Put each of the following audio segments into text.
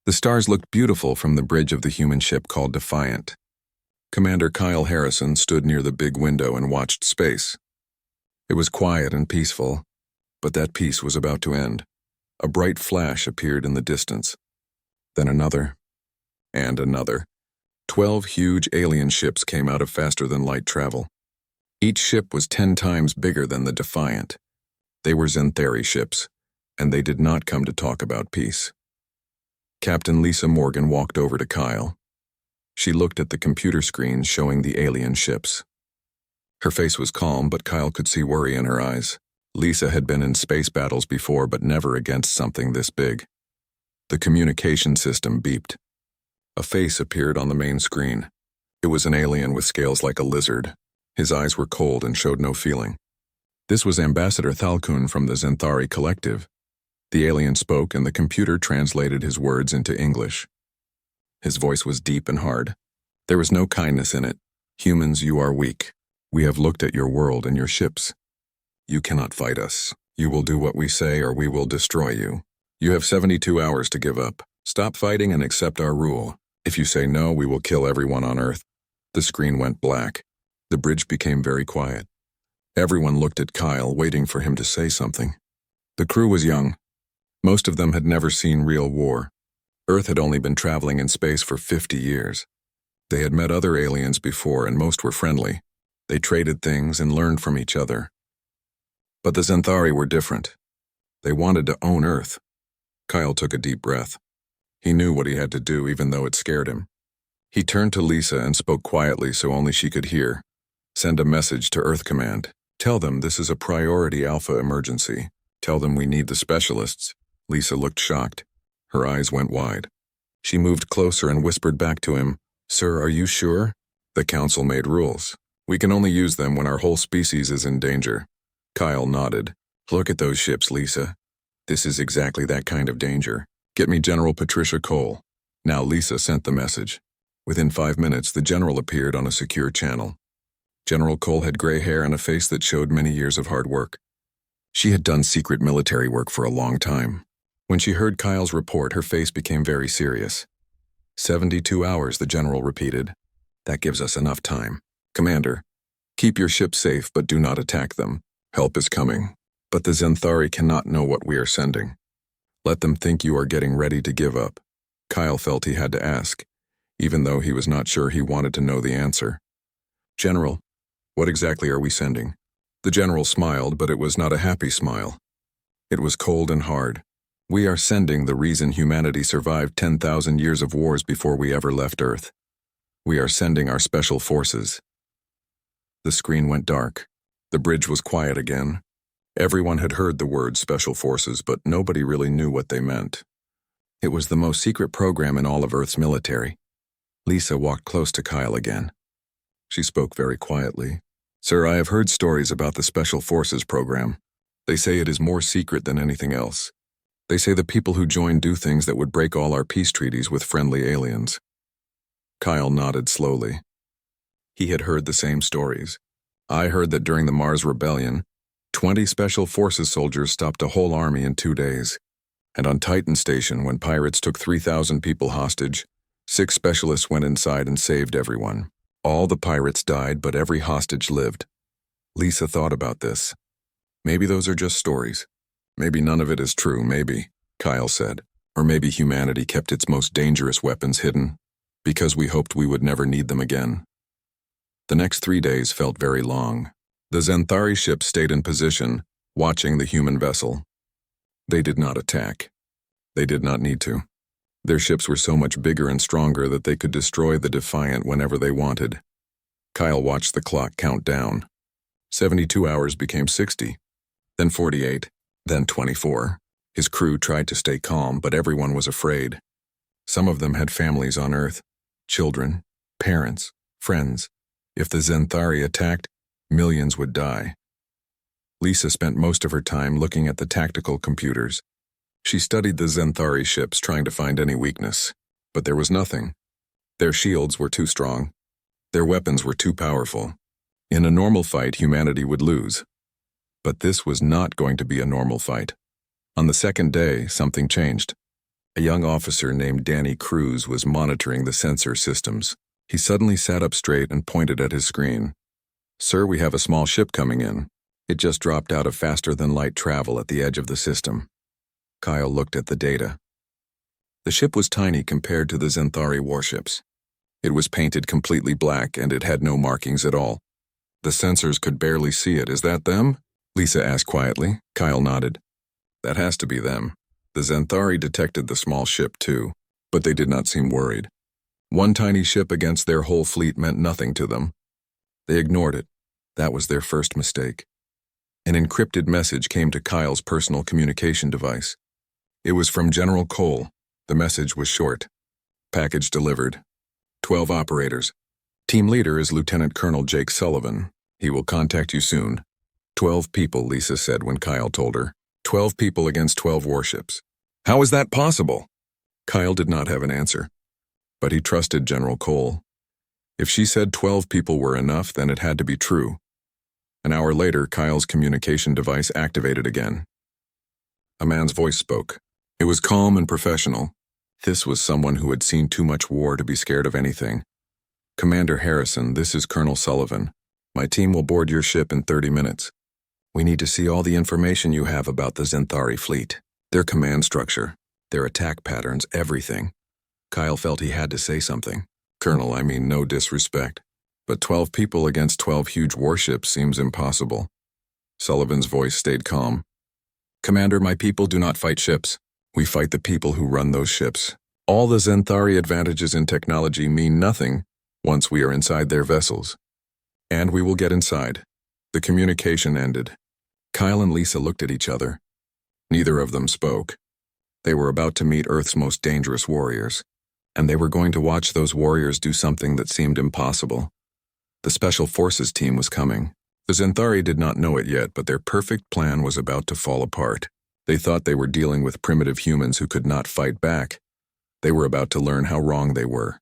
The stars looked beautiful from the bridge of the human ship called Defiant. Commander Kyle Harrison stood near the big window and watched space. It was quiet and peaceful, but that peace was about to end. A bright flash appeared in the distance. Then another, and another. 12 huge alien ships came out of faster-than-light travel. Each ship was 10 times bigger than the Defiant. They were Xanthari ships, and they did not come to talk about peace. Captain Lisa Morgan walked over to Kyle. She looked at the computer screen showing the alien ships. Her face was calm, but Kyle could see worry in her eyes. Lisa had been in space battles before, but never against something this big. The communication system beeped. A face appeared on the main screen. It was an alien with scales like a lizard. His eyes were cold and showed no feeling. This was Ambassador Thalkun from the Xanthari Collective. The alien spoke, and the computer translated his words into English. His voice was deep and hard. There was no kindness in it. Humans, you are weak. We have looked at your world and your ships. You cannot fight us. You will do what we say or we will destroy you. You have 72 hours to give up. Stop fighting and accept our rule. If you say no, we will kill everyone on Earth. The screen went black. The bridge became very quiet. Everyone looked at Kyle, waiting for him to say something. The crew was young. Most of them had never seen real war. Earth had only been traveling in space for 50 years. They had met other aliens before, and most were friendly. They traded things and learned from each other. But the Xanthari were different. They wanted to own Earth. Kyle took a deep breath. He knew what he had to do, even though it scared him. He turned to Lisa and spoke quietly so only she could hear. Send a message to Earth Command. Tell them this is a priority alpha emergency. Tell them we need the specialists. Lisa looked shocked. Her eyes went wide. She moved closer and whispered back to him, Sir, are you sure? The council made rules. We can only use them when our whole species is in danger. Kyle nodded. Look at those ships, Lisa. This is exactly that kind of danger. Get me General Patricia Cole. Now Lisa sent the message. Within 5 minutes, the general appeared on a secure channel. General Cole had gray hair and a face that showed many years of hard work. She had done secret military work for a long time. When she heard Kyle's report, her face became very serious. 72 hours, the general repeated. That gives us enough time. Commander, keep your ship safe, but do not attack them. Help is coming. But the Xanthari cannot know what we are sending. Let them think you are getting ready to give up. Kyle felt he had to ask, even though he was not sure he wanted to know the answer. General, what exactly are we sending? The general smiled, but it was not a happy smile. It was cold and hard. We are sending the reason humanity survived 10,000 years of wars before we ever left Earth. We are sending our special forces. The screen went dark. The bridge was quiet again. Everyone had heard the word special forces, but nobody really knew what they meant. It was the most secret program in all of Earth's military. Lisa walked close to Kyle again. She spoke very quietly. Sir, I have heard stories about the Special Forces program. They say it is more secret than anything else. They say the people who join do things that would break all our peace treaties with friendly aliens. Kyle nodded slowly. He had heard the same stories. I heard that during the Mars Rebellion, 20 Special Forces soldiers stopped a whole army in 2 days. And on Titan Station, when pirates took 3,000 people hostage, 6 specialists went inside and saved everyone. All the pirates died, but every hostage lived. Lisa thought about this. Maybe those are just stories. Maybe none of it is true, maybe, Kyle said. Or maybe humanity kept its most dangerous weapons hidden, because we hoped we would never need them again. The next 3 days felt very long. The Xanthari ship stayed in position, watching the human vessel. They did not attack. They did not need to. Their ships were so much bigger and stronger that they could destroy the Defiant whenever they wanted. Kyle watched the clock count down. 72 hours became 60, then 48, then 24. His crew tried to stay calm, but everyone was afraid. Some of them had families on Earth, children, parents, friends. If the Xanthari attacked, millions would die. Lisa spent most of her time looking at the tactical computers. She studied the Xanthari ships, trying to find any weakness, but there was nothing. Their shields were too strong. Their weapons were too powerful. In a normal fight, humanity would lose. But this was not going to be a normal fight. On the second day, something changed. A young officer named Danny Cruz was monitoring the sensor systems. He suddenly sat up straight and pointed at his screen. "Sir, we have a small ship coming in. It just dropped out of faster-than-light travel at the edge of the system." Kyle looked at the data. The ship was tiny compared to the Zenthari warships. It was painted completely black and it had no markings at all. "The sensors could barely see it. Is that them?" Lisa asked quietly. Kyle nodded. "That has to be them." The Zenthari detected the small ship too, but they did not seem worried. One tiny ship against their whole fleet meant nothing to them. They ignored it. That was their first mistake. An encrypted message came to Kyle's personal communication device. It was from General Cole. The message was short. "Package delivered. 12 operators. Team leader is Lieutenant Colonel Jake Sullivan. He will contact you soon." 12 people, Lisa said when Kyle told her. 12 people against 12 warships. How is that possible? Kyle did not have an answer, but he trusted General Cole. If she said 12 people were enough, then it had to be true. An hour later, Kyle's communication device activated again. A man's voice spoke. It was calm and professional. This was someone who had seen too much war to be scared of anything. "Commander Harrison, this is Colonel Sullivan. My team will board your ship in 30 minutes. We need to see all the information you have about the Zenthari fleet, their command structure, their attack patterns, everything." Kyle felt he had to say something. "Colonel, I mean no disrespect, but 12 people against 12 huge warships seems impossible." Sullivan's voice stayed calm. "Commander, my people do not fight ships. We fight the people who run those ships. All the Zenthari advantages in technology mean nothing once we are inside their vessels. And we will get inside." The communication ended. Kyle and Lisa looked at each other. Neither of them spoke. They were about to meet Earth's most dangerous warriors, and they were going to watch those warriors do something that seemed impossible. The Special Forces team was coming. The Zenthari did not know it yet, but their perfect plan was about to fall apart. They thought they were dealing with primitive humans who could not fight back. They were about to learn how wrong they were.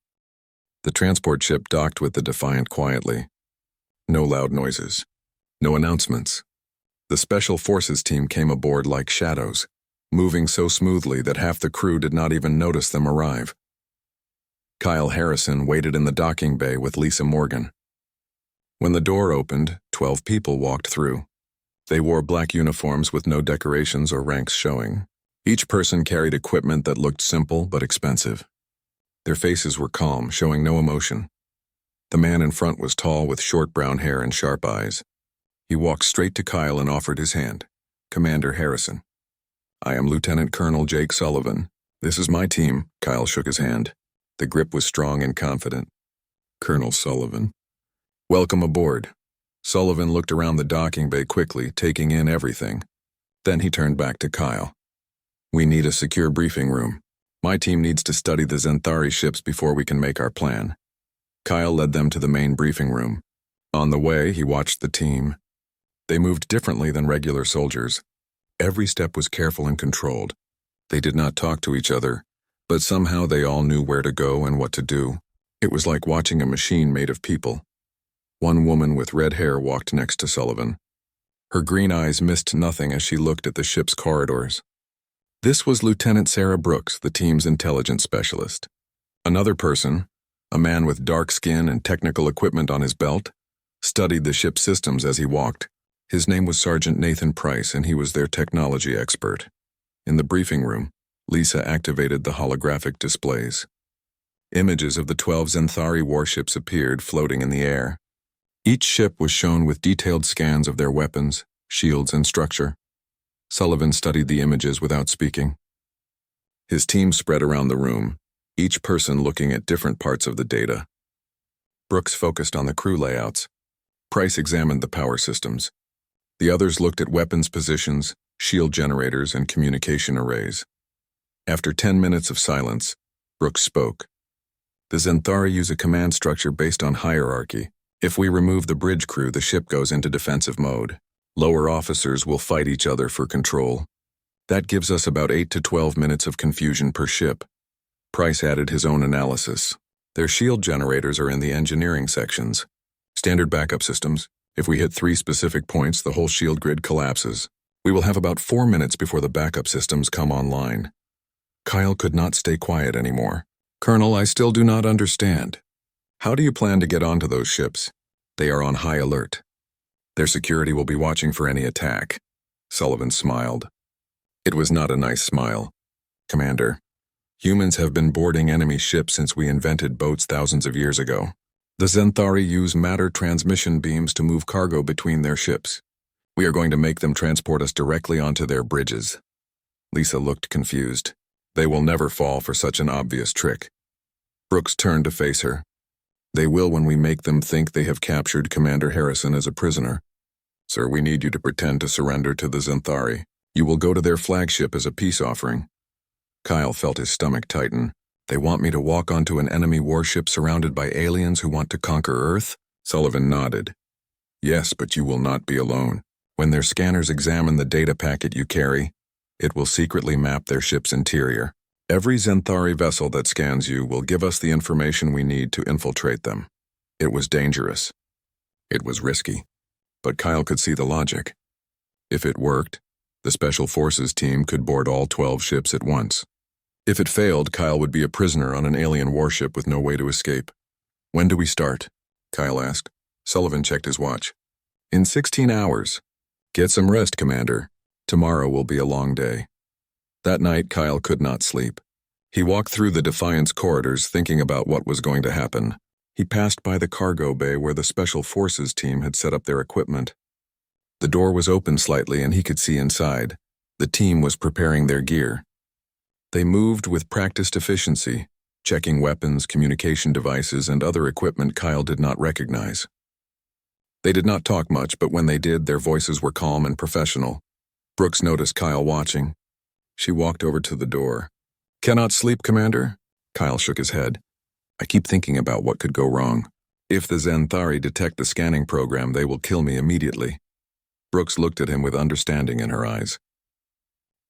The transport ship docked with the Defiant quietly. No loud noises. No announcements. The Special Forces team came aboard like shadows, moving so smoothly that half the crew did not even notice them arrive. Kyle Harrison waited in the docking bay with Lisa Morgan. When the door opened, 12 people walked through. They wore black uniforms with no decorations or ranks showing. Each person carried equipment that looked simple but expensive. Their faces were calm, showing no emotion. The man in front was tall with short brown hair and sharp eyes. He walked straight to Kyle and offered his hand. "Commander Harrison. I am Lieutenant Colonel Jake Sullivan. This is my team." Kyle shook his hand. The grip was strong and confident. "Colonel Sullivan. Welcome aboard." Sullivan looked around the docking bay quickly, taking in everything. Then he turned back to Kyle. "We need a secure briefing room. My team needs to study the Zenthari ships before we can make our plan." Kyle led them to the main briefing room. On the way, he watched the team. They moved differently than regular soldiers. Every step was careful and controlled. They did not talk to each other, but somehow they all knew where to go and what to do. It was like watching a machine made of people. One woman with red hair walked next to Sullivan. Her green eyes missed nothing as she looked at the ship's corridors. This was Lieutenant Sarah Brooks, the team's intelligence specialist. Another person, a man with dark skin and technical equipment on his belt, studied the ship's systems as he walked. His name was Sergeant Nathan Price, and he was their technology expert. In the briefing room, Lisa activated the holographic displays. Images of the 12 Zenthari warships appeared floating in the air. Each ship was shown with detailed scans of their weapons, shields, and structure. Sullivan studied the images without speaking. His team spread around the room, each person looking at different parts of the data. Brooks focused on the crew layouts. Price examined the power systems. The others looked at weapons positions, shield generators, and communication arrays. After 10 minutes of silence, Brooks spoke. "The Zenthari use a command structure based on hierarchy. If we remove the bridge crew, the ship goes into defensive mode. Lower officers will fight each other for control. That gives us about 8 to 12 minutes of confusion per ship." Price added his own analysis. "Their shield generators are in the engineering sections. Standard backup systems. If we hit 3 specific points, the whole shield grid collapses. We will have about 4 minutes before the backup systems come online." Kyle could not stay quiet anymore. Colonel, I still do not understand. How do you plan to get onto those ships? They are on high alert. Their security will be watching for any attack. Sullivan smiled. It was not a nice smile. Commander, humans have been boarding enemy ships since we invented boats thousands of years ago. The Zenthari use matter transmission beams to move cargo between their ships. We are going to make them transport us directly onto their bridges. Lisa looked confused. They will never fall for such an obvious trick. Brooks turned to face her. They will when we make them think they have captured Commander Harrison as a prisoner. Sir, we need you to pretend to surrender to the Zenthari. You will go to their flagship as a peace offering. Kyle felt his stomach tighten. They want me to walk onto an enemy warship surrounded by aliens who want to conquer Earth? Sullivan nodded. Yes, but you will not be alone. When their scanners examine the data packet you carry, it will secretly map their ship's interior. Every Zenthari vessel that scans you will give us the information we need to infiltrate them. It was dangerous. It was risky. But Kyle could see the logic. If it worked, the Special Forces team could board all 12 ships at once. If it failed, Kyle would be a prisoner on an alien warship with no way to escape. When do we start? Kyle asked. Sullivan checked his watch. In 16 hours. Get some rest, Commander. Tomorrow will be a long day. That night, Kyle could not sleep. He walked through the Defiance corridors thinking about what was going to happen. He passed by the cargo bay where the Special Forces team had set up their equipment. The door was open slightly and he could see inside. The team was preparing their gear. They moved with practiced efficiency, checking weapons, communication devices, and other equipment Kyle did not recognize. They did not talk much, but when they did, their voices were calm and professional. Brooks noticed Kyle watching. She walked over to the door. Cannot sleep, Commander? Kyle shook his head. I keep thinking about what could go wrong. If the Zenthari detect the scanning program, they will kill me immediately. Brooks looked at him with understanding in her eyes.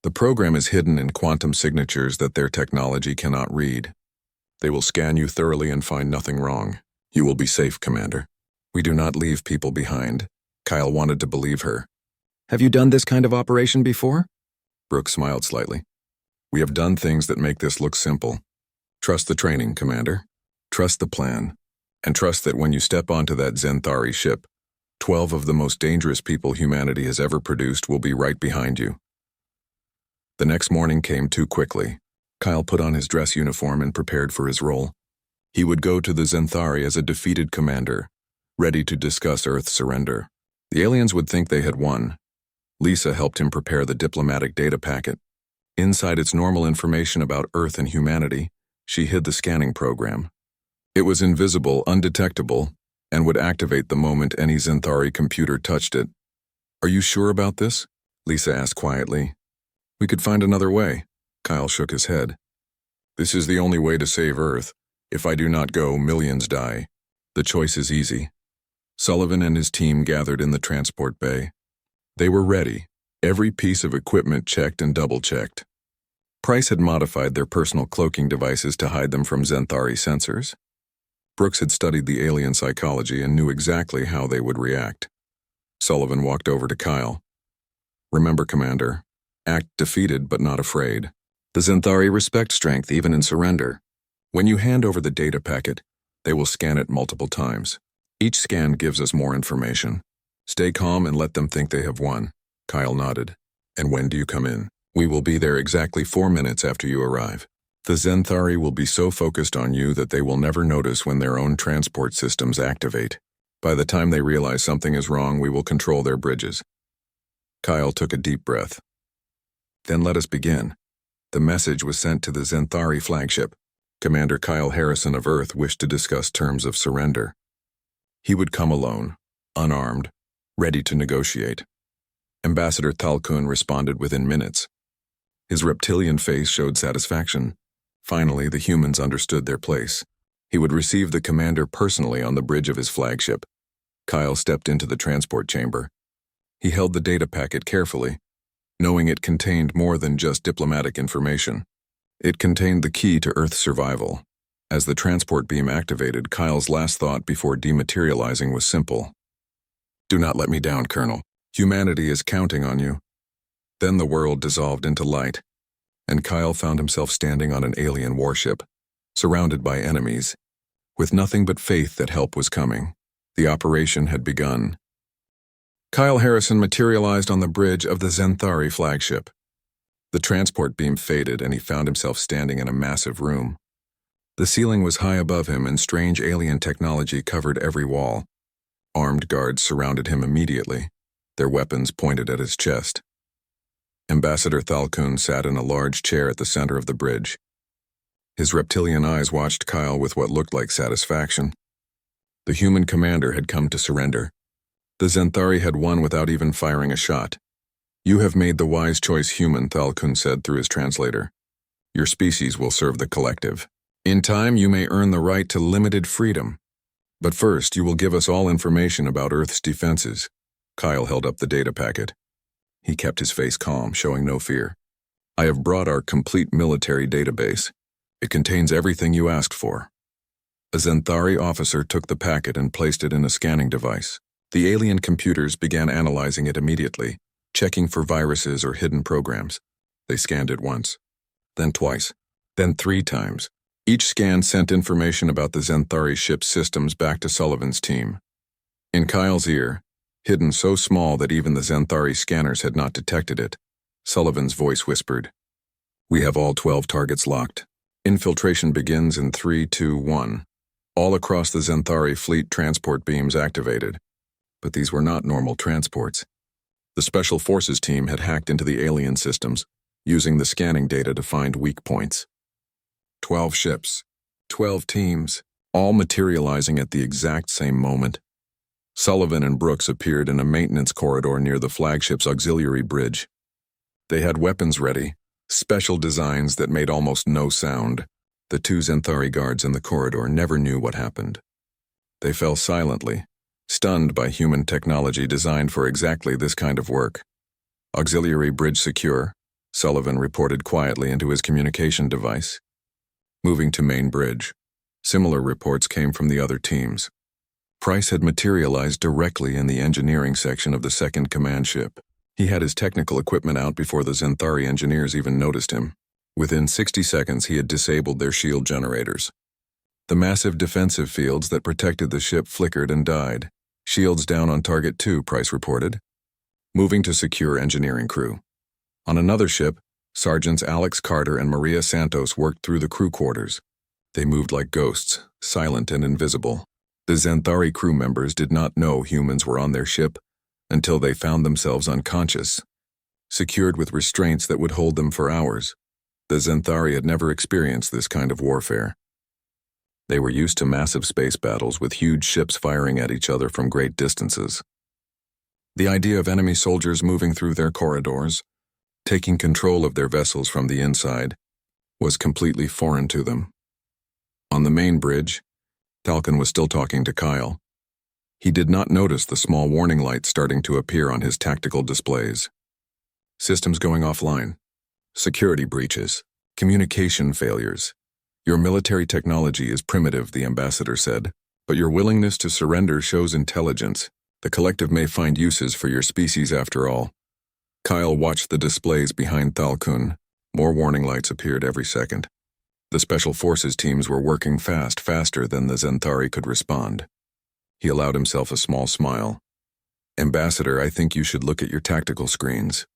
The program is hidden in quantum signatures that their technology cannot read. They will scan you thoroughly and find nothing wrong. You will be safe, Commander. We do not leave people behind. Kyle wanted to believe her. Have you done this kind of operation before? Brooks smiled slightly. We have done things that make this look simple. Trust the training, Commander. Trust the plan. And trust that when you step onto that Zenthari ship, 12 of the most dangerous people humanity has ever produced will be right behind you. The next morning came too quickly. Kyle put on his dress uniform and prepared for his role. He would go to the Zenthari as a defeated commander, ready to discuss Earth's surrender. The aliens would think they had won. Lisa helped him prepare the diplomatic data packet. Inside its normal information about Earth and humanity, she hid the scanning program. It was invisible, undetectable, and would activate the moment any Zenthari computer touched it. Are you sure about this? Lisa asked quietly. We could find another way. Kyle shook his head. This is the only way to save Earth. If I do not go, millions die. The choice is easy. Sullivan and his team gathered in the transport bay. They were ready, every piece of equipment checked and double-checked. Price had modified their personal cloaking devices to hide them from Zenthari sensors. Brooks had studied the alien psychology and knew exactly how they would react. Sullivan walked over to Kyle. Remember, Commander, act defeated but not afraid. The Zenthari respect strength even in surrender. When you hand over the data packet, they will scan it multiple times. Each scan gives us more information. Stay calm and let them think they have won. Kyle nodded. And when do you come in? We will be there exactly 4 minutes after you arrive. The Zenthari will be so focused on you that they will never notice when their own transport systems activate. By the time they realize something is wrong, we will control their bridges. Kyle took a deep breath. Then let us begin. The message was sent to the Zenthari flagship. Commander Kyle Harrison of Earth wished to discuss terms of surrender. He would come alone, unarmed, ready to negotiate. Ambassador Thalkun responded within minutes. His reptilian face showed satisfaction. Finally, the humans understood their place. He would receive the commander personally on the bridge of his flagship. Kyle stepped into the transport chamber. He held the data packet carefully, knowing it contained more than just diplomatic information. It contained the key to Earth's survival. As the transport beam activated, Kyle's last thought before dematerializing was simple. Do not let me down, Colonel. Humanity is counting on you. Then the world dissolved into light. and Kyle found himself standing on an alien warship, surrounded by enemies. With nothing but faith that help was coming, the operation had begun. Kyle Harrison materialized on the bridge of the Zenthari flagship. The transport beam faded and he found himself standing in a massive room. The ceiling was high above him and strange alien technology covered every wall. Armed guards surrounded him immediately, their weapons pointed at his chest. Ambassador Thalkun sat in a large chair at the center of the bridge. His reptilian eyes watched Kyle with what looked like satisfaction. The human commander had come to surrender. The Zenthari had won without even firing a shot. "You have made the wise choice, human," Thalkun said through his translator. "Your species will serve the collective. In time, you may earn the right to limited freedom. But first, you will give us all information about Earth's defenses." Kyle held up the data packet. He kept his face calm, showing no fear. "I have brought our complete military database. It contains everything you asked for." A Zenthari officer took the packet and placed it in a scanning device. The alien computers began analyzing it immediately, checking for viruses or hidden programs. They scanned it once, then twice, then 3 times. Each scan sent information about the Zenthari ship's systems back to Sullivan's team. In Kyle's ear, hidden so small that even the Zenthari scanners had not detected it, Sullivan's voice whispered, "We have all 12 targets locked. Infiltration begins in 3, 2, 1. All across the Zenthari fleet, transport beams activated. But these were not normal transports. The Special Forces team had hacked into the alien systems, using the scanning data to find weak points. 12 ships, 12 teams, all materializing at the exact same moment. Sullivan and Brooks appeared in a maintenance corridor near the flagship's auxiliary bridge. They had weapons ready, special designs that made almost no sound. The 2 Zenthari guards in the corridor never knew what happened. They fell silently, stunned by human technology designed for exactly this kind of work. "Auxiliary bridge secure," Sullivan reported quietly into his communication device. Moving to main bridge. Similar reports came from the other teams. Price had materialized directly in the engineering section of the second command ship. He had his technical equipment out before the Zenthari engineers even noticed him. Within 60 seconds, he had disabled their shield generators. The massive defensive fields that protected the ship flickered and died. "Shields down on target 2, Price reported. Moving to secure engineering crew." On another ship, Sergeants Alex Carter and Maria Santos worked through the crew quarters. They moved like ghosts, silent and invisible. The Zenthari crew members did not know humans were on their ship until they found themselves unconscious, secured with restraints that would hold them for hours. The Zenthari had never experienced this kind of warfare. They were used to massive space battles with huge ships firing at each other from great distances. The idea of enemy soldiers moving through their corridors, taking control of their vessels from the inside, was completely foreign to them. On the main bridge, Thalkun was still talking to Kyle. He did not notice the small warning lights starting to appear on his tactical displays. "Systems going offline. Security breaches. Communication failures. Your military technology is primitive," the ambassador said, "but your willingness to surrender shows intelligence. The collective may find uses for your species after all." Kyle watched the displays behind Thalkun. More warning lights appeared every second. The Special Forces teams were working faster than the Zenthari could respond. He allowed himself a small smile. "Ambassador, I think you should look at your tactical screens."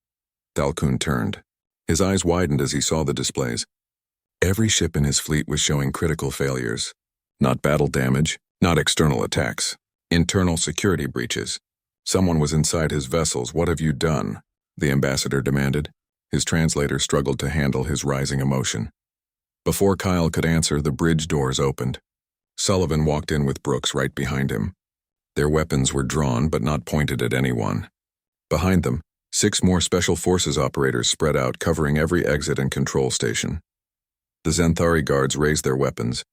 Thalkun turned. His eyes widened as he saw the displays. Every ship in his fleet was showing critical failures. Not battle damage, not external attacks. Internal security breaches. "Someone was inside his vessels. What have you done?" the ambassador demanded. His translator struggled to handle his rising emotion. Before Kyle could answer, the bridge doors opened. Sullivan walked in with Brooks right behind him. Their weapons were drawn but not pointed at anyone. Behind them, 6 more Special Forces operators spread out, covering every exit and control station. The Zenthari guards raised their weapons,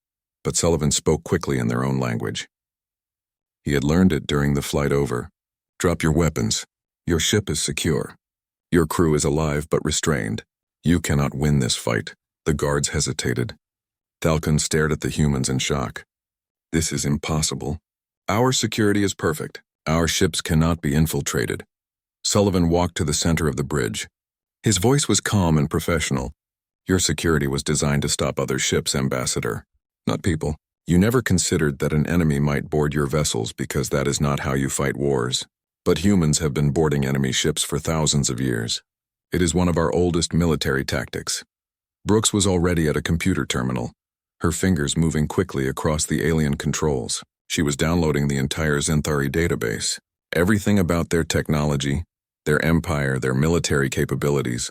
but Sullivan spoke quickly in their own language. He had learned it during the flight over. "Drop your weapons. Your ship is secure. Your crew is alive but restrained. You cannot win this fight." The guards hesitated. Thalkun stared at the humans in shock. "This is impossible. Our security is perfect. Our ships cannot be infiltrated." Sullivan walked to the center of the bridge. His voice was calm and professional. Your security was designed to stop other ships, Ambassador, not people. You never considered that an enemy might board your vessels because that is not how you fight wars. But humans have been boarding enemy ships for thousands of years. It is one of our oldest military tactics. Brooks was already at a computer terminal, her fingers moving quickly across the alien controls. She was downloading the entire Zenthari database. Everything about their technology, their empire, their military capabilities.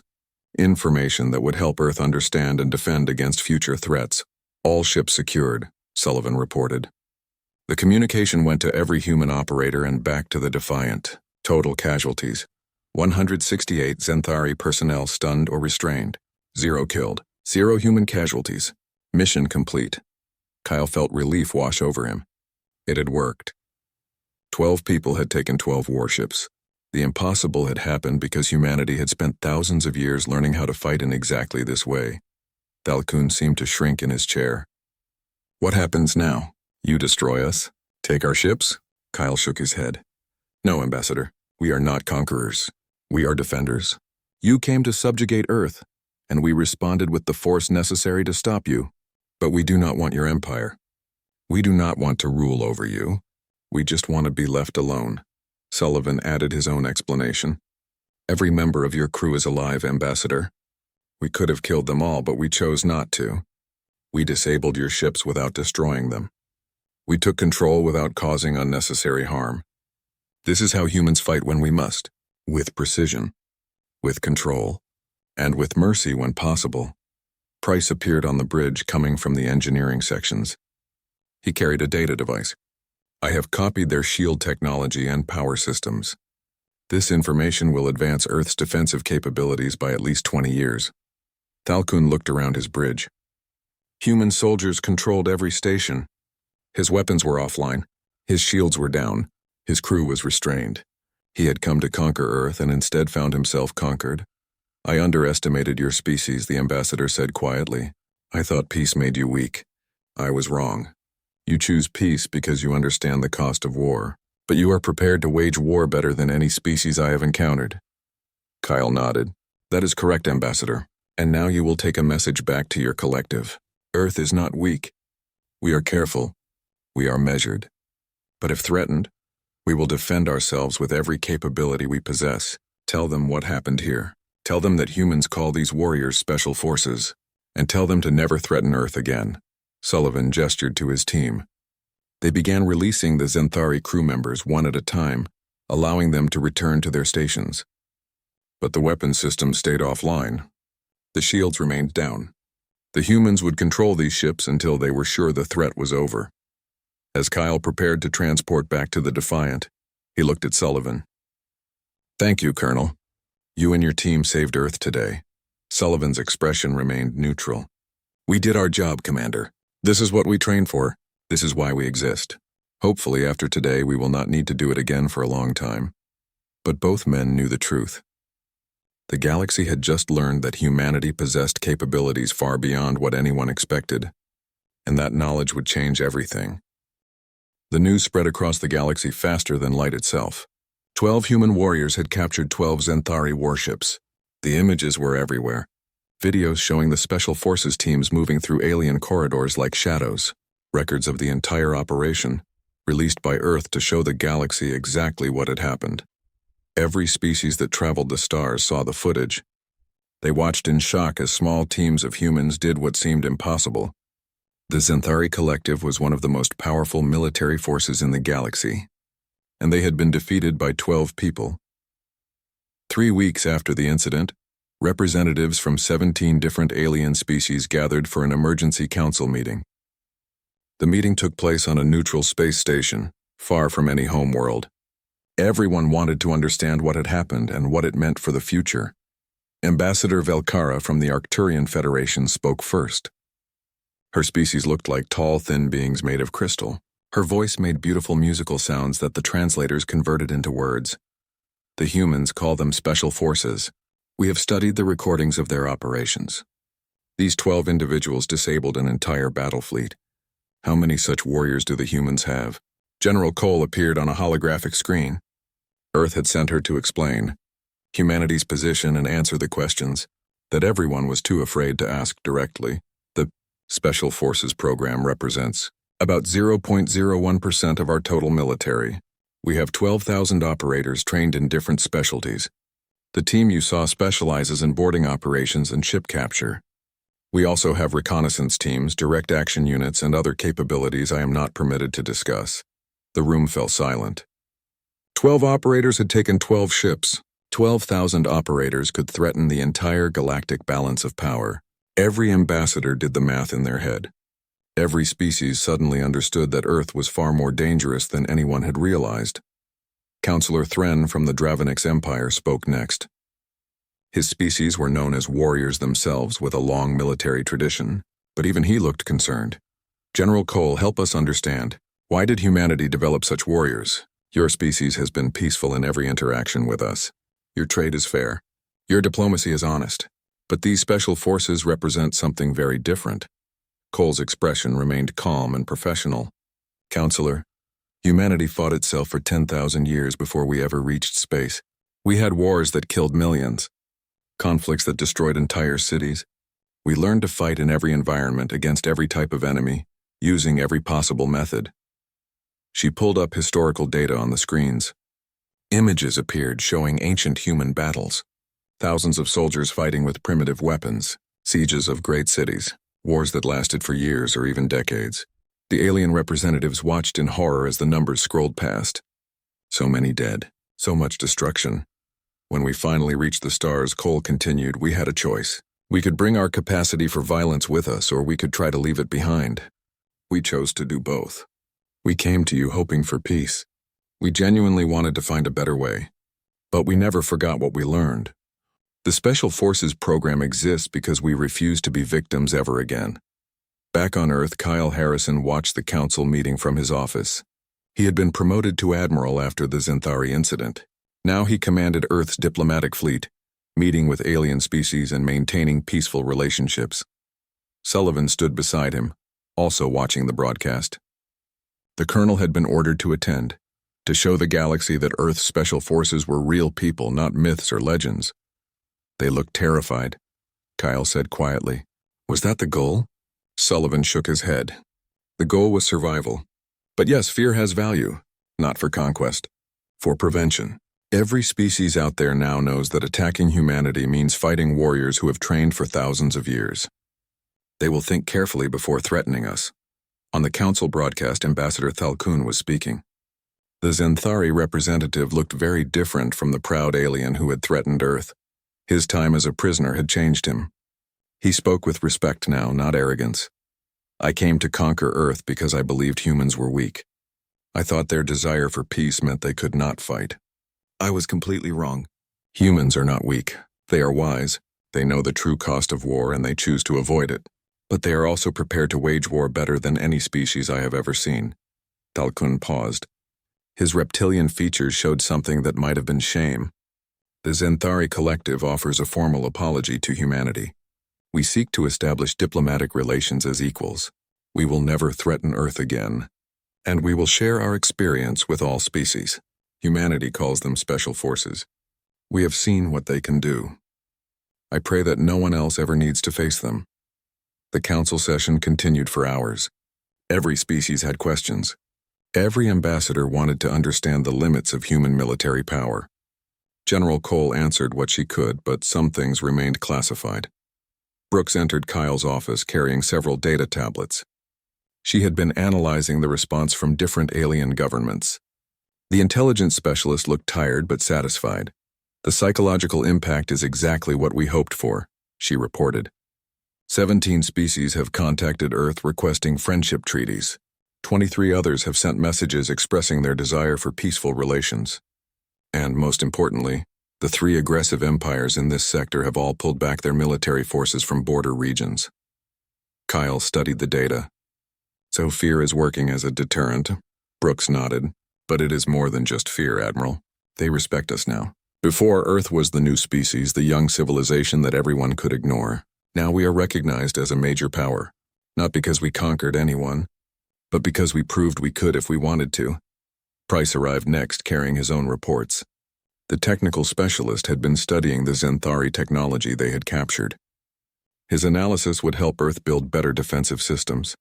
Information that would help Earth understand and defend against future threats. All ships secured, Sullivan reported. The communication went to every human operator and back to the Defiant. Total casualties: 168 Zenthari personnel stunned or restrained. 0 killed. 0 human casualties. Mission complete. Kyle felt relief wash over him. It had worked. 12 people had taken 12 warships. The impossible had happened because humanity had spent thousands of years learning how to fight in exactly this way. Thalkun seemed to shrink in his chair. What happens now? You destroy us? Take our ships? Kyle shook his head. No, Ambassador. We are not conquerors. We are defenders. You came to subjugate Earth, and we responded with the force necessary to stop you. But we do not want your empire. We do not want to rule over you. We just want to be left alone. Sullivan added his own explanation. Every member of your crew is alive, Ambassador. We could have killed them all, but we chose not to. We disabled your ships without destroying them. We took control without causing unnecessary harm. This is how humans fight when we must, with precision, with control, and with mercy when possible. Price appeared on the bridge coming from the engineering sections. He carried a data device. I have copied their shield technology and power systems. This information will advance Earth's defensive capabilities by at least 20 years. Thalkun looked around his bridge. Human soldiers controlled every station. His weapons were offline. His shields were down. His crew was restrained. He had come to conquer Earth and instead found himself conquered. I underestimated your species, the ambassador said quietly. I thought peace made you weak. I was wrong. You choose peace because you understand the cost of war, but you are prepared to wage war better than any species I have encountered. Kyle nodded. That is correct, Ambassador. And now you will take a message back to your collective. Earth is not weak. We are careful. We are measured. But if threatened, we will defend ourselves with every capability we possess. Tell them what happened here. Tell them that humans call these warriors special forces. And tell them to never threaten Earth again. Sullivan gestured to his team. They began releasing the Zenthari crew members one at a time, allowing them to return to their stations. But the weapon systems stayed offline. The shields remained down. The humans would control these ships until they were sure the threat was over. As Kyle prepared to transport back to the Defiant, he looked at Sullivan. Thank you, Colonel. You and your team saved Earth today. Sullivan's expression remained neutral. We did our job, Commander. This is what we trained for. This is why we exist. Hopefully, after today, we will not need to do it again for a long time. But both men knew the truth. The galaxy had just learned that humanity possessed capabilities far beyond what anyone expected, and that knowledge would change everything. The news spread across the galaxy faster than light itself. 12 human warriors had captured 12 Zenthari warships. The images were everywhere. Videos showing the Special Forces teams moving through alien corridors like shadows. Records of the entire operation, released by Earth to show the galaxy exactly what had happened. Every species that traveled the stars saw the footage. They watched in shock as small teams of humans did what seemed impossible. The Zenthari Collective was one of the most powerful military forces in the galaxy, and they had been defeated by 12 people. 3 weeks after the incident, representatives from 17 different alien species gathered for an emergency council meeting. The meeting took place on a neutral space station, far from any homeworld. Everyone wanted to understand what had happened and what it meant for the future. Ambassador Velkara from the Arcturian Federation spoke first. Her species looked like tall, thin beings made of crystal. Her voice made beautiful musical sounds that the translators converted into words. The humans call them special forces. We have studied the recordings of their operations. These 12 individuals disabled an entire battle fleet. How many such warriors do the humans have? General Cole appeared on a holographic screen. Earth had sent her to explain humanity's position and answer the questions. that everyone was too afraid to ask directly. The Special Forces program represents about 0.01% of our total military. We have 12,000 operators trained in different specialties. The team you saw specializes in boarding operations and ship capture. We also have reconnaissance teams, direct action units, and other capabilities I am not permitted to discuss. The room fell silent. 12 operators had taken 12 ships. 12,000 operators could threaten the entire galactic balance of power. Every ambassador did the math in their head. Every species suddenly understood that Earth was far more dangerous than anyone had realized. Counselor Thren from the Dravenix Empire spoke next. His species were known as warriors themselves with a long military tradition, but even he looked concerned. General Cole, help us understand. Why did humanity develop such warriors? Your species has been peaceful in every interaction with us. Your trade is fair. Your diplomacy is honest. But these special forces represent something very different. Cole's expression remained calm and professional. Counselor, humanity fought itself for 10,000 years before we ever reached space. We had wars that killed millions. Conflicts that destroyed entire cities. We learned to fight in every environment against every type of enemy, using every possible method. She pulled up historical data on the screens. Images appeared showing ancient human battles. Thousands of soldiers fighting with primitive weapons, sieges of great cities, wars that lasted for years or even decades. The alien representatives watched in horror as the numbers scrolled past. So many dead, so much destruction. When we finally reached the stars, Cole continued, we had a choice. We could bring our capacity for violence with us, or we could try to leave it behind. We chose to do both. We came to you hoping for peace. We genuinely wanted to find a better way. But we never forgot what we learned. The Special Forces program exists because we refuse to be victims ever again. Back on Earth, Kyle Harrison watched the council meeting from his office. He had been promoted to admiral after the Zenthari incident. Now he commanded Earth's diplomatic fleet, meeting with alien species and maintaining peaceful relationships. Sullivan stood beside him, also watching the broadcast. The colonel had been ordered to attend, to show the galaxy that Earth's special forces were real people, not myths or legends. They looked terrified, Kyle said quietly. Was that the goal? Sullivan shook his head. The goal was survival. But yes, fear has value, not for conquest, for prevention. Every species out there now knows that attacking humanity means fighting warriors who have trained for thousands of years. They will think carefully before threatening us. On the council broadcast, Ambassador Thalkun was speaking. The Zenthari representative looked very different from the proud alien who had threatened Earth. His time as a prisoner had changed him. He spoke with respect now, not arrogance. I came to conquer Earth because I believed humans were weak. I thought their desire for peace meant they could not fight. I was completely wrong. Humans are not weak. They are wise. They know the true cost of war and they choose to avoid it. But they are also prepared to wage war better than any species I have ever seen. Thalkun paused. His reptilian features showed something that might have been shame. The Zenthari Collective offers a formal apology to humanity. We seek to establish diplomatic relations as equals. We will never threaten Earth again. And we will share our experience with all species. Humanity calls them special forces. We have seen what they can do. I pray that no one else ever needs to face them. The council session continued for hours. Every species had questions. Every ambassador wanted to understand the limits of human military power. General Cole answered what she could, but some things remained classified. Brooks entered Kyle's office carrying several data tablets. She had been analyzing the response from different alien governments. The intelligence specialist looked tired but satisfied. The psychological impact is exactly what we hoped for, she reported. 17 species have contacted Earth requesting friendship treaties. 23 others have sent messages expressing their desire for peaceful relations. And most importantly, the 3 aggressive empires in this sector have all pulled back their military forces from border regions. Kyle studied the data. So fear is working as a deterrent. Brooks nodded. But it is more than just fear, Admiral. They respect us now. Before, Earth was the new species, the young civilization that everyone could ignore. Now we are recognized as a major power. Not because we conquered anyone, but because we proved we could if we wanted to. Price arrived next, carrying his own reports. The technical specialist had been studying the Zenthari technology they had captured. His analysis would help Earth build better defensive systems.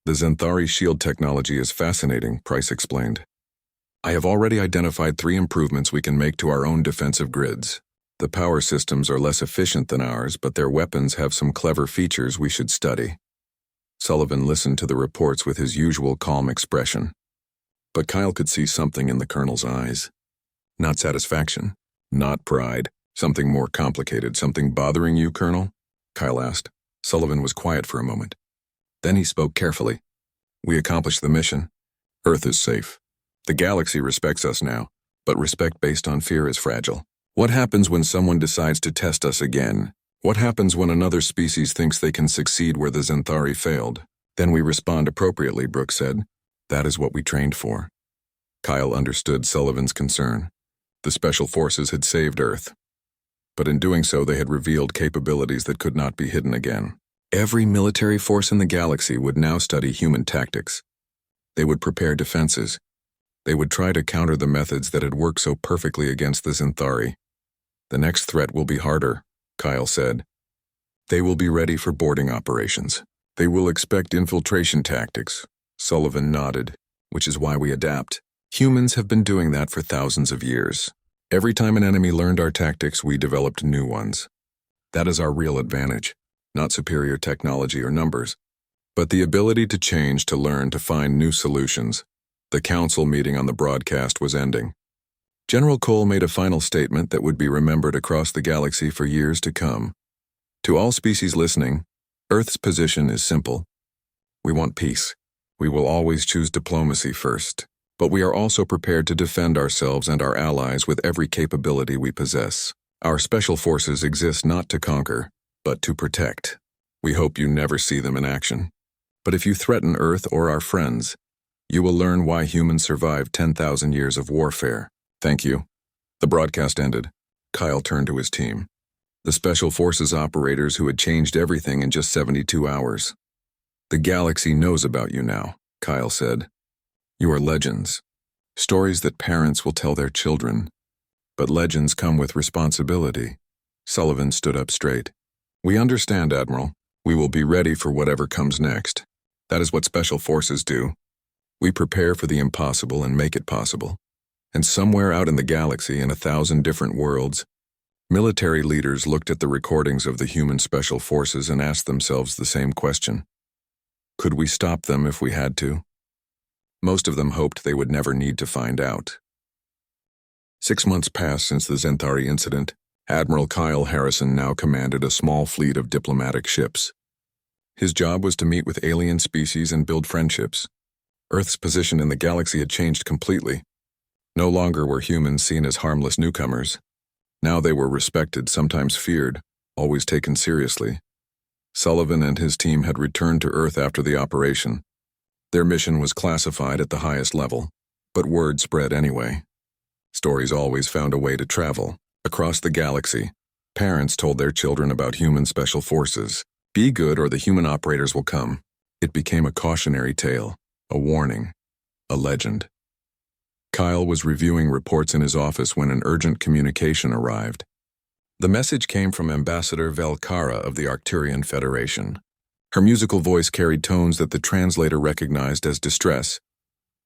The Zenthari shield technology is fascinating, Price explained. I have already identified 3 improvements we can make to our own defensive grids. The power systems are less efficient than ours, but their weapons have some clever features we should study. Sullivan listened to the reports with his usual calm expression. But Kyle could see something in the colonel's eyes. Not satisfaction, not pride, something more complicated. Something bothering you, Colonel? Kyle asked. Sullivan was quiet for a moment. Then he spoke carefully. We accomplished the mission. Earth is safe. The galaxy respects us now, but respect based on fear is fragile. What happens when someone decides to test us again? What happens when another species thinks they can succeed where the Zenthari failed? Then we respond appropriately, Brooks said. That is what we trained for. Kyle understood Sullivan's concern. The Special Forces had saved Earth. But in doing so, they had revealed capabilities that could not be hidden again. Every military force in the galaxy would now study human tactics. They would prepare defenses. They would try to counter the methods that had worked so perfectly against the Zenthari. The next threat will be harder, Kyle said. They will be ready for boarding operations. They will expect infiltration tactics. Sullivan nodded, which is why we adapt. Humans have been doing that for thousands of years. Every time an enemy learned our tactics, we developed new ones. That is our real advantage, not superior technology or numbers, but the ability to change, to learn, to find new solutions. The council meeting on the broadcast was ending. General Cole made a final statement that would be remembered across the galaxy for years to come. To all species listening, Earth's position is simple. We want peace. We will always choose diplomacy first. But we are also prepared to defend ourselves and our allies with every capability we possess. Our special forces exist not to conquer, but to protect. We hope you never see them in action. But if you threaten Earth or our friends, you will learn why humans survived 10,000 years of warfare. Thank you. The broadcast ended. Kyle turned to his team. The Special Forces operators who had changed everything in just 72 hours. The galaxy knows about you now, Kyle said. You are legends. Stories that parents will tell their children. But legends come with responsibility. Sullivan stood up straight. We understand, Admiral. We will be ready for whatever comes next. That is what Special Forces do. We prepare for the impossible and make it possible. And somewhere out in the galaxy, in 1,000 different worlds, military leaders looked at the recordings of the human Special Forces and asked themselves the same question. Could we stop them if we had to? Most of them hoped they would never need to find out. 6 months passed since the Zenthari incident. Admiral Kyle Harrison now commanded a small fleet of diplomatic ships. His job was to meet with alien species and build friendships. Earth's position in the galaxy had changed completely. No longer were humans seen as harmless newcomers. Now they were respected, sometimes feared, always taken seriously. Sullivan and his team had returned to Earth after the operation. Their mission was classified at the highest level, but word spread anyway. Stories always found a way to travel. Across the galaxy, parents told their children about human Special Forces. Be good or the human operators will come. It became a cautionary tale, a warning, a legend. Kyle was reviewing reports in his office when an urgent communication arrived. The message came from Ambassador Velkara of the Arcturian Federation. Her musical voice carried tones that the translator recognized as distress.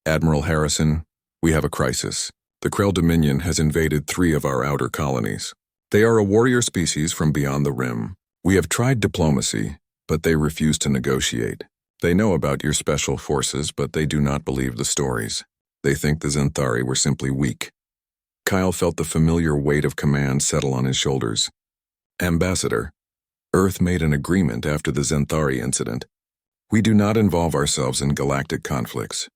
Admiral Harrison, we have a crisis. The Krell Dominion has invaded 3 of our outer colonies. They are a warrior species from beyond the rim. We have tried diplomacy, but they refuse to negotiate. They know about your Special Forces, but they do not believe the stories. They think the Zenthari were simply weak. Kyle felt the familiar weight of command settle on his shoulders. Ambassador, Earth made an agreement after the Zenthari incident. We do not involve ourselves in galactic conflicts.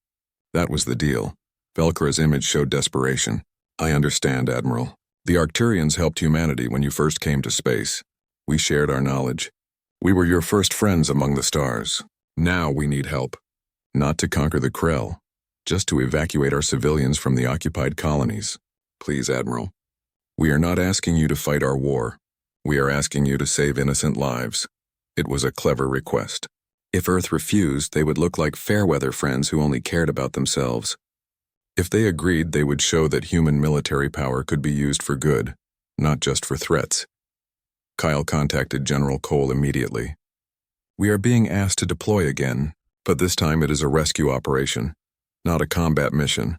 That was the deal. Velkara's image showed desperation. I understand, Admiral. The Arcturians helped humanity when you first came to space. We shared our knowledge. We were your first friends among the stars. Now we need help. Not to conquer the Krell, just to evacuate our civilians from the occupied colonies. Please, Admiral. We are not asking you to fight our war. We are asking you to save innocent lives. It was a clever request. If Earth refused, they would look like fair-weather friends who only cared about themselves. If they agreed, they would show that human military power could be used for good, not just for threats. Kyle contacted General Cole immediately. "We are being asked to deploy again, but this time it is a rescue operation, not a combat mission."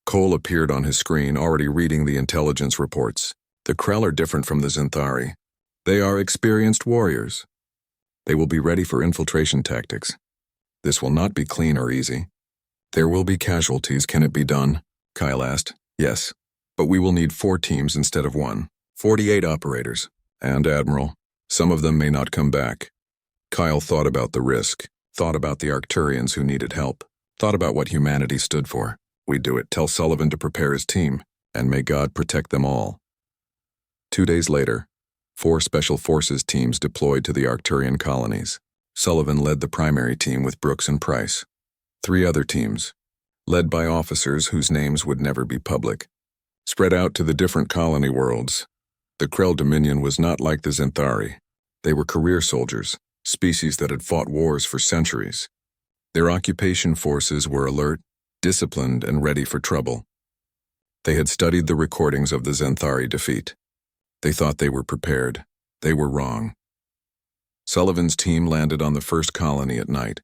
Cole appeared on his screen, already reading the intelligence reports. "The Krell are different from the Xanthari. They are experienced warriors. They will be ready for infiltration tactics. This will not be clean or easy." "There will be casualties. Can it be done?" Kyle asked. "Yes, but we will need 4 teams instead of 1. 48 operators. And, Admiral, some of them may not come back." Kyle thought about the risk, thought about the Arcturians who needed help, thought about what humanity stood for. "We do it. Tell Sullivan to prepare his team, and may God protect them all." 2 days later, 4 Special Forces teams deployed to the Arcturian colonies. Sullivan led the primary team with Brooks and Price. 3 other teams, led by officers whose names would never be public, spread out to the different colony worlds. The Krell Dominion was not like the Xanthari. They were career soldiers, species that had fought wars for centuries. Their occupation forces were alert, disciplined, and ready for trouble. They had studied the recordings of the Xanthari defeat. They thought they were prepared. They were wrong. Sullivan's team landed on the first colony at night.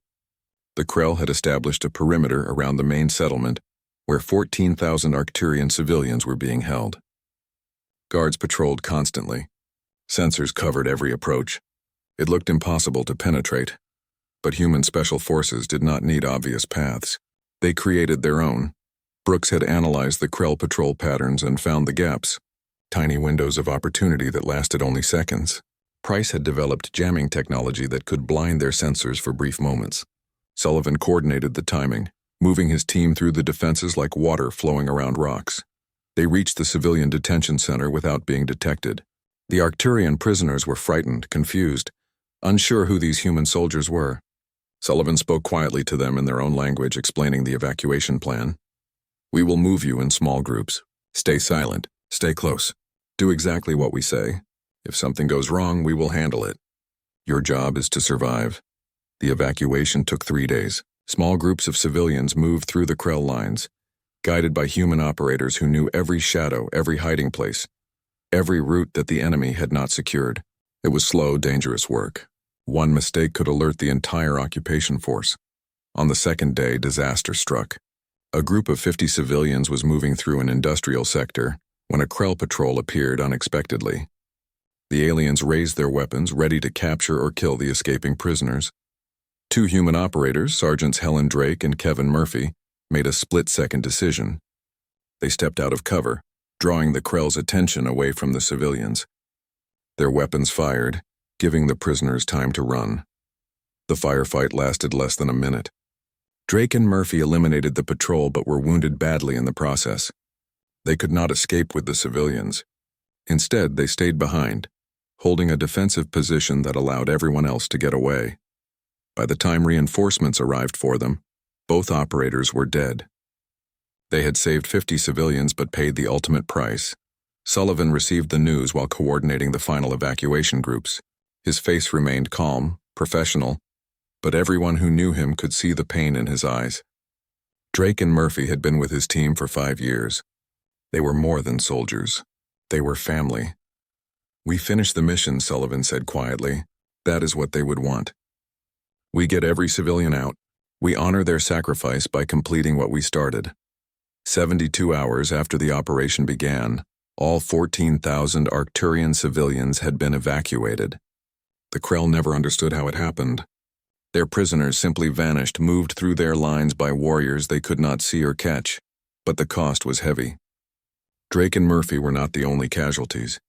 The Krell had established a perimeter around the main settlement where 14,000 Arcturian civilians were being held. Guards patrolled constantly. Sensors covered every approach. It looked impossible to penetrate, but human special forces did not need obvious paths. They created their own. Brooks had analyzed the Krell patrol patterns and found the gaps, tiny windows of opportunity that lasted only seconds. Price had developed jamming technology that could blind their sensors for brief moments. Sullivan coordinated the timing, moving his team through the defenses like water flowing around rocks. They reached the civilian detention center without being detected. The Arcturian prisoners were frightened, confused, unsure who these human soldiers were. Sullivan spoke quietly to them in their own language, explaining the evacuation plan. "We will move you in small groups. Stay silent. Stay close. Do exactly what we say. If something goes wrong, we will handle it. Your job is to survive." The evacuation took 3 days. Small groups of civilians moved through the Krell lines, guided by human operators who knew every shadow, every hiding place, every route that the enemy had not secured. It was slow, dangerous work. One mistake could alert the entire occupation force. On the second day, disaster struck. A group of 50 civilians was moving through an industrial sector when a Krell patrol appeared unexpectedly. The aliens raised their weapons, ready to capture or kill the escaping prisoners. 2 human operators, Sergeants Helen Drake and Kevin Murphy, made a split-second decision. They stepped out of cover, drawing the Krell's attention away from the civilians. Their weapons fired, giving the prisoners time to run. The firefight lasted less than a minute. Drake and Murphy eliminated the patrol but were wounded badly in the process. They could not escape with the civilians. Instead, they stayed behind, holding a defensive position that allowed everyone else to get away. By the time reinforcements arrived for them, both operators were dead. They had saved 50 civilians but paid the ultimate price. Sullivan received the news while coordinating the final evacuation groups. His face remained calm, professional, but everyone who knew him could see the pain in his eyes. Drake and Murphy had been with his team for 5 years. They were more than soldiers. They were family. "We finished the mission," Sullivan said quietly. "That is what they would want. We get every civilian out. We honor their sacrifice by completing what we started." 72 hours after the operation began, all 14,000 Arcturian civilians had been evacuated. The Krell never understood how it happened. Their prisoners simply vanished, moved through their lines by warriors they could not see or catch, but the cost was heavy. Drake and Murphy were not the only casualties.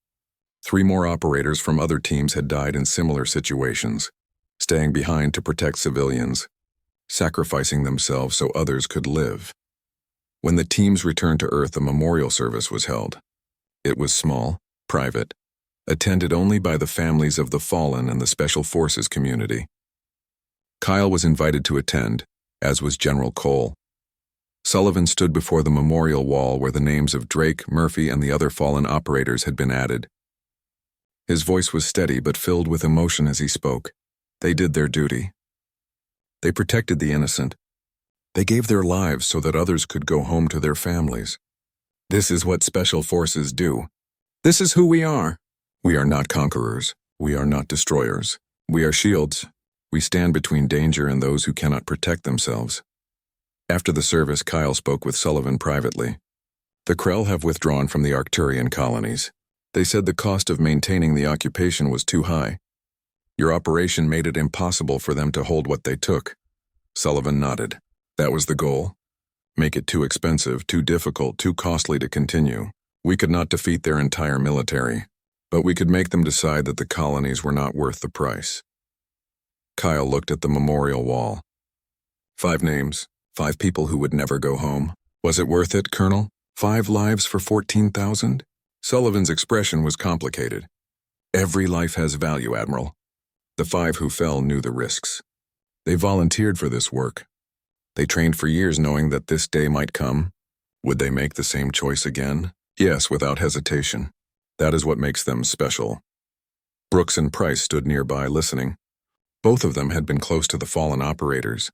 3 more operators from other teams had died in similar situations, staying behind to protect civilians, sacrificing themselves so others could live. When the teams returned to Earth, a memorial service was held. It was small, private, attended only by the families of the fallen and the Special Forces community. Kyle was invited to attend, as was General Cole. Sullivan stood before the memorial wall where the names of Drake, Murphy, and the other fallen operators had been added. His voice was steady but filled with emotion as he spoke. They did their duty. They protected the innocent. They gave their lives so that others could go home to their families. This is what special forces do. This is who we are. We are not conquerors. We are not destroyers. We are shields. We stand between danger and those who cannot protect themselves. After the service, Kyle spoke with Sullivan privately. The Krell have withdrawn from the Arcturian colonies. They said the cost of maintaining the occupation was too high. Your operation made it impossible for them to hold what they took. Sullivan nodded. That was the goal. Make it too expensive, too difficult, too costly to continue. We could not defeat their entire military, but we could make them decide that the colonies were not worth the price. Kyle looked at the memorial wall. 5 names, 5 people who would never go home. Was it worth it, Colonel? 5 lives for 14,000? Sullivan's expression was complicated. Every life has value, Admiral. The 5 who fell knew the risks. They volunteered for this work. They trained for years knowing that this day might come. Would they make the same choice again? Yes, without hesitation. That is what makes them special. Brooks and Price stood nearby listening. Both of them had been close to the fallen operators.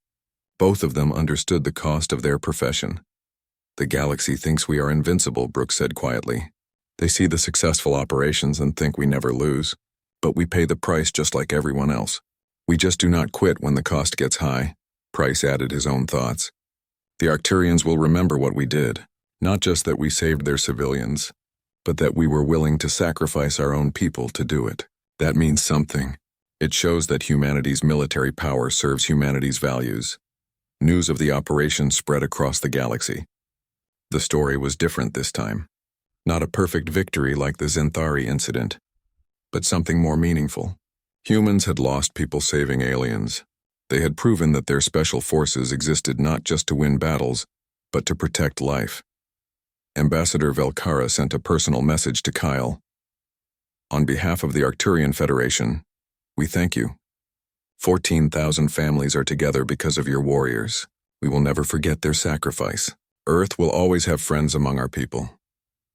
Both of them understood the cost of their profession. The galaxy thinks we are invincible, Brooks said quietly. They see the successful operations and think we never lose. But we pay the price just like everyone else. We just do not quit when the cost gets high. Price added his own thoughts. The Arcturians will remember what we did. Not just that we saved their civilians, but that we were willing to sacrifice our own people to do it. That means something. It shows that humanity's military power serves humanity's values. News of the operation spread across the galaxy. The story was different this time. Not a perfect victory like the Zenthari incident, but something more meaningful. Humans had lost people saving aliens. They had proven that their special forces existed not just to win battles, but to protect life. Ambassador Velkara sent a personal message to Kyle. On behalf of the Arcturian Federation, we thank you. 14,000 families are together because of your warriors. We will never forget their sacrifice. Earth will always have friends among our people.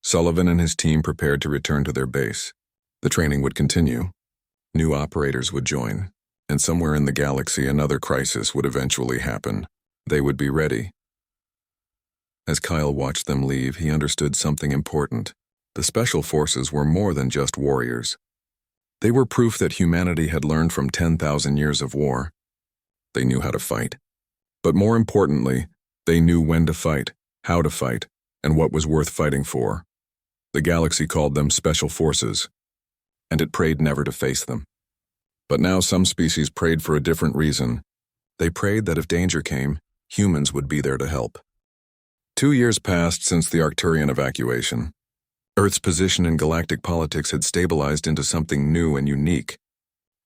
Sullivan and his team prepared to return to their base. The training would continue. New operators would join, and somewhere in the galaxy another crisis would eventually happen. They would be ready. As Kyle watched them leave, he understood something important. The Special Forces were more than just warriors. They were proof that humanity had learned from 10,000 years of war. They knew how to fight. But more importantly, they knew when to fight, how to fight, and what was worth fighting for. The galaxy called them Special Forces, and it prayed never to face them. But now some species prayed for a different reason. They prayed that if danger came, humans would be there to help. 2 years passed since the Arcturian evacuation. Earth's position in galactic politics had stabilized into something new and unique.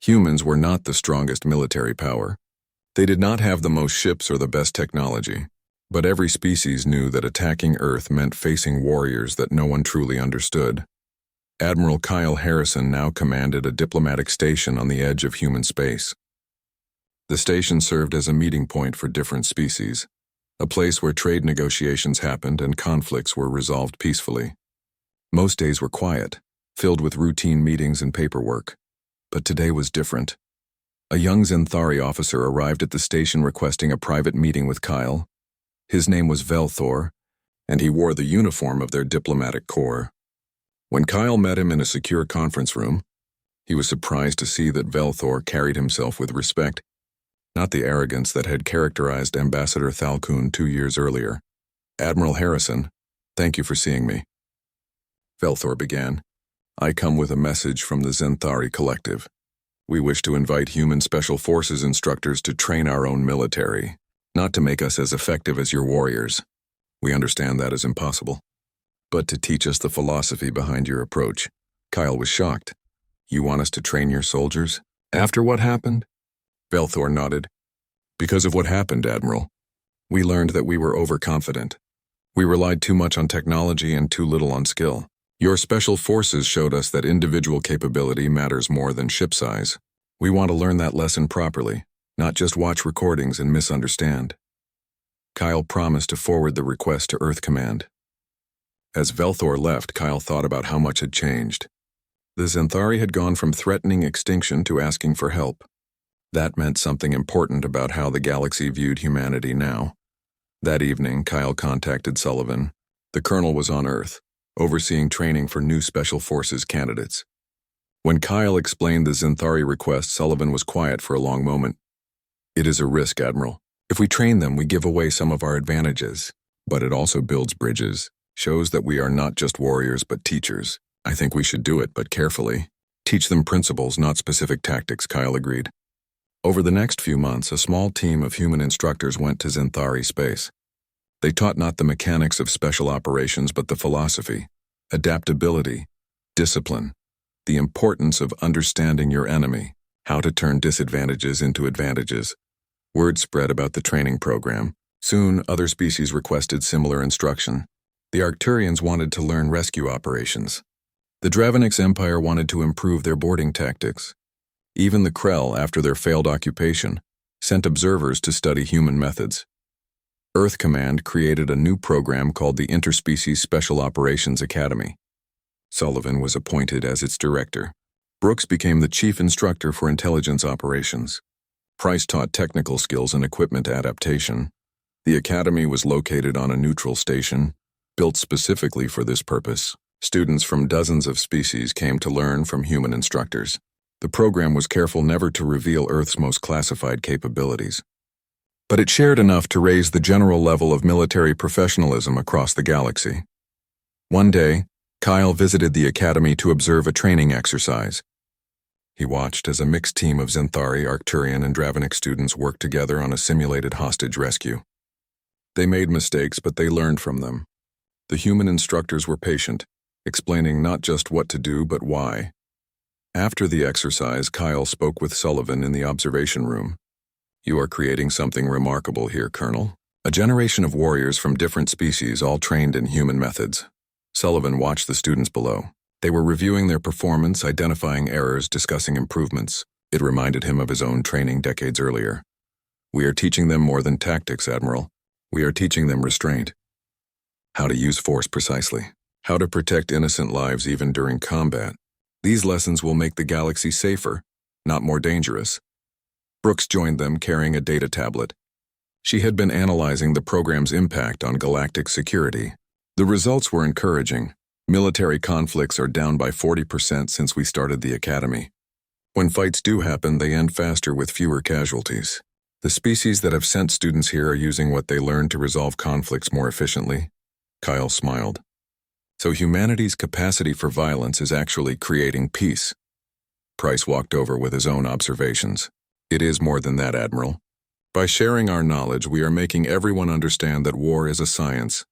Humans were not the strongest military power. They did not have the most ships or the best technology. But every species knew that attacking Earth meant facing warriors that no one truly understood. Admiral Kyle Harrison now commanded a diplomatic station on the edge of human space. The station served as a meeting point for different species, a place where trade negotiations happened and conflicts were resolved peacefully. Most days were quiet, filled with routine meetings and paperwork. But today was different. A young Zenthari officer arrived at the station requesting a private meeting with Kyle. His name was Velthor, and he wore the uniform of their diplomatic corps. When Kyle met him in a secure conference room, he was surprised to see that Velthor carried himself with respect, not the arrogance that had characterized Ambassador Thalkun 2 years earlier. Admiral Harrison, thank you for seeing me. Velthor began. I come with a message from the Zenthari Collective. We wish to invite human Special Forces instructors to train our own military, not to make us as effective as your warriors. We understand that is impossible. But to teach us the philosophy behind your approach. Kyle was shocked. You want us to train your soldiers? After what happened? Velthor nodded. Because of what happened, Admiral. We learned that we were overconfident. We relied too much on technology and too little on skill. Your Special Forces showed us that individual capability matters more than ship size. We want to learn that lesson properly, not just watch recordings and misunderstand. Kyle promised to forward the request to Earth Command. As Velthor left, Kyle thought about how much had changed. The Zenthari had gone from threatening extinction to asking for help. That meant something important about how the galaxy viewed humanity now. That evening, Kyle contacted Sullivan. The colonel was on Earth, overseeing training for new Special Forces candidates. When Kyle explained the Zinthari request, Sullivan was quiet for a long moment. "It is a risk, Admiral. If we train them, we give away some of our advantages. But it also builds bridges, shows that we are not just warriors but teachers. I think we should do it, but carefully. Teach them principles, not specific tactics," Kyle agreed. Over the next few months, a small team of human instructors went to Zinthari space. They taught not the mechanics of special operations but the philosophy, adaptability, discipline, the importance of understanding your enemy, how to turn disadvantages into advantages. Word spread about the training program. Soon, other species requested similar instruction. The Arcturians wanted to learn rescue operations. The Dravenix Empire wanted to improve their boarding tactics. Even the Krell, after their failed occupation, sent observers to study human methods. Earth Command created a new program called the Interspecies Special Operations Academy. Sullivan was appointed as its director. Brooks became the chief instructor for intelligence operations. Price taught technical skills and equipment adaptation. The academy was located on a neutral station, built specifically for this purpose. Students from dozens of species came to learn from human instructors. The program was careful never to reveal Earth's most classified capabilities. But it shared enough to raise the general level of military professionalism across the galaxy. One day, Kyle visited the academy to observe a training exercise. He watched as a mixed team of Zinthari, Arcturian, and Dravenix students worked together on a simulated hostage rescue. They made mistakes, but they learned from them. The human instructors were patient, explaining not just what to do, but why. After the exercise, Kyle spoke with Sullivan in the observation room. "You are creating something remarkable here, Colonel. A generation of warriors from different species, all trained in human methods." Sullivan watched the students below. They were reviewing their performance, identifying errors, discussing improvements. It reminded him of his own training decades earlier. "We are teaching them more than tactics, Admiral. We are teaching them restraint. How to use force precisely. How to protect innocent lives even during combat. These lessons will make the galaxy safer, not more dangerous." Brooks joined them carrying a data tablet. She had been analyzing the program's impact on galactic security. The results were encouraging. Military conflicts are down by 40% since we started the academy. When fights do happen, they end faster with fewer casualties. The species that have sent students here are using what they learned to resolve conflicts more efficiently. Kyle smiled. "So humanity's capacity for violence is actually creating peace." Price walked over with his own observations. "It is more than that, Admiral. By sharing our knowledge, we are making everyone understand that war is a science,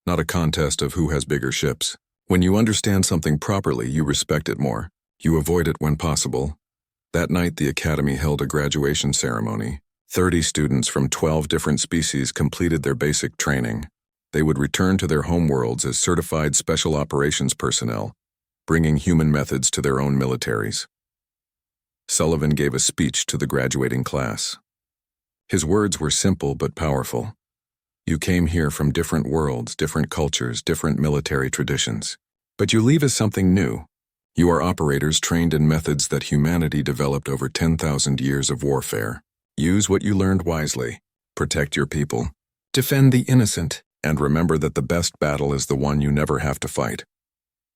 not a contest of who has bigger ships. When you understand something properly, you respect it more. You avoid it when possible." That night, the Academy held a graduation ceremony. 30 students from 12 different species completed their basic training. They would return to their homeworlds as certified special operations personnel, bringing human methods to their own militaries. Sullivan gave a speech to the graduating class. His words were simple but powerful. "You came here from different worlds, different cultures, different military traditions. But you leave as something new. You are operators trained in methods that humanity developed over 10,000 years of warfare. Use what you learned wisely. Protect your people. Defend the innocent. And remember that the best battle is the one you never have to fight."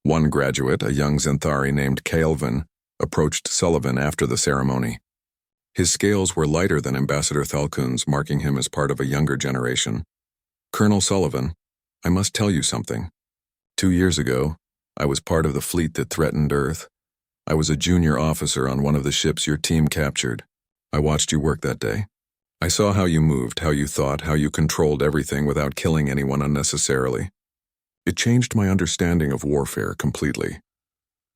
One graduate, a young Zinthari named Kaelvin, approached Sullivan after the ceremony. His scales were lighter than Ambassador Thalkun's, marking him as part of a younger generation. "Colonel Sullivan, I must tell you something. 2 years ago, I was part of the fleet that threatened Earth. I was a junior officer on one of the ships your team captured. I watched you work that day. I saw how you moved, how you thought, how you controlled everything without killing anyone unnecessarily. It changed my understanding of warfare completely."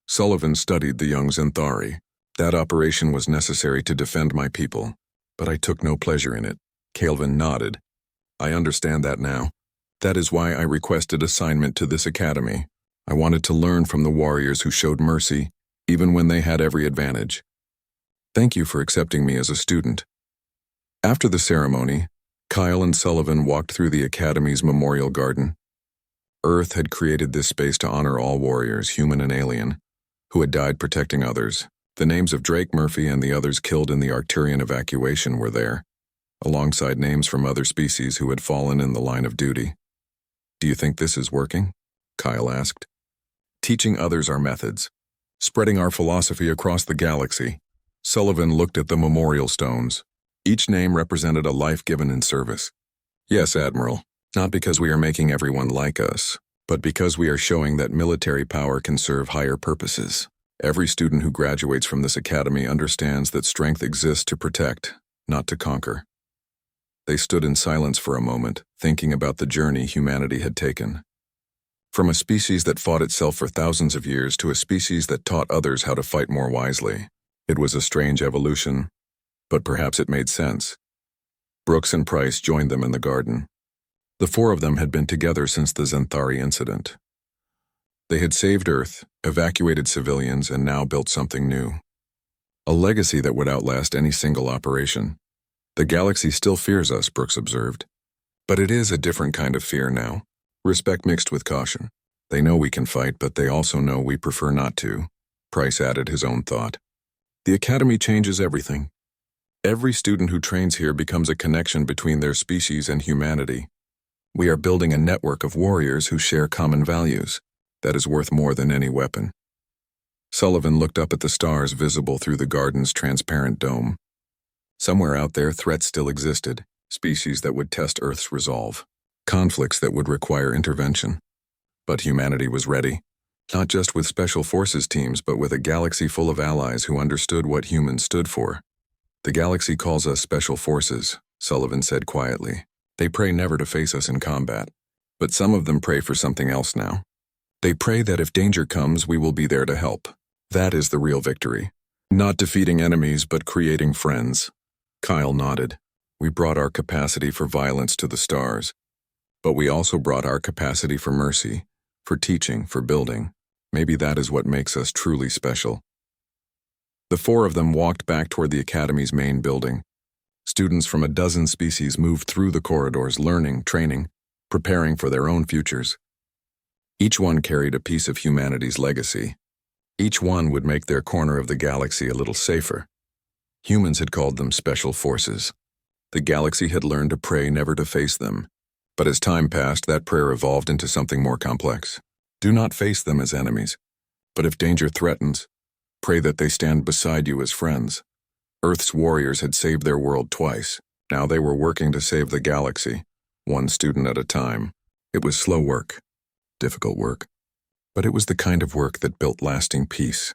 Sullivan studied the young Zinthari. "That operation was necessary to defend my people, but I took no pleasure in it." Kaelvin nodded. "I understand that now. That is why I requested assignment to this academy. I wanted to learn from the warriors who showed mercy, even when they had every advantage. Thank you for accepting me as a student." After the ceremony, Kyle and Sullivan walked through the Academy's memorial garden. Earth had created this space to honor all warriors, human and alien, who had died protecting others. The names of Drake Murphy and the others killed in the Arcturian evacuation were there. alongside names from other species who had fallen in the line of duty. "Do you think this is working?" Kyle asked. "Teaching others our methods, spreading our philosophy across the galaxy." Sullivan looked at the memorial stones. Each name represented a life given in service. "Yes, Admiral, not because we are making everyone like us, but because we are showing that military power can serve higher purposes. Every student who graduates from this academy understands that strength exists to protect, not to conquer." They stood in silence for a moment, thinking about the journey humanity had taken. From a species that fought itself for thousands of years to a species that taught others how to fight more wisely. It was a strange evolution, but perhaps it made sense. Brooks and Price joined them in the garden. The four of them had been together since the Xanthari incident. They had saved Earth, evacuated civilians, and now built something new. A legacy that would outlast any single operation. "The galaxy still fears us," Brooks observed. "But it is a different kind of fear now. Respect mixed with caution. They know we can fight, but they also know we prefer not to." Price added his own thought. "The academy changes everything. Every student who trains here becomes a connection between their species and humanity. We are building a network of warriors who share common values. That is worth more than any weapon." Sullivan looked up at the stars visible through the garden's transparent dome. Somewhere out there, threats still existed, species that would test Earth's resolve, conflicts that would require intervention. But humanity was ready, not just with special forces teams, but with a galaxy full of allies who understood what humans stood for. "The galaxy calls us special forces," Sullivan said quietly. "They pray never to face us in combat, but some of them pray for something else now. They pray that if danger comes, we will be there to help. That is the real victory. Not defeating enemies, but creating friends." Kyle nodded. "We brought our capacity for violence to the stars, but we also brought our capacity for mercy, for teaching, for building. Maybe that is what makes us truly special." The four of them walked back toward the academy's main building. Students from a dozen species moved through the corridors, learning, training, preparing for their own futures. Each one carried a piece of humanity's legacy. Each one would make their corner of the galaxy a little safer. Humans had called them special forces. The galaxy had learned to pray never to face them. But as time passed, that prayer evolved into something more complex. Do not face them as enemies, but if danger threatens, pray that they stand beside you as friends. Earth's warriors had saved their world twice. Now they were working to save the galaxy, one student at a time. It was slow work, difficult work, but it was the kind of work that built lasting peace.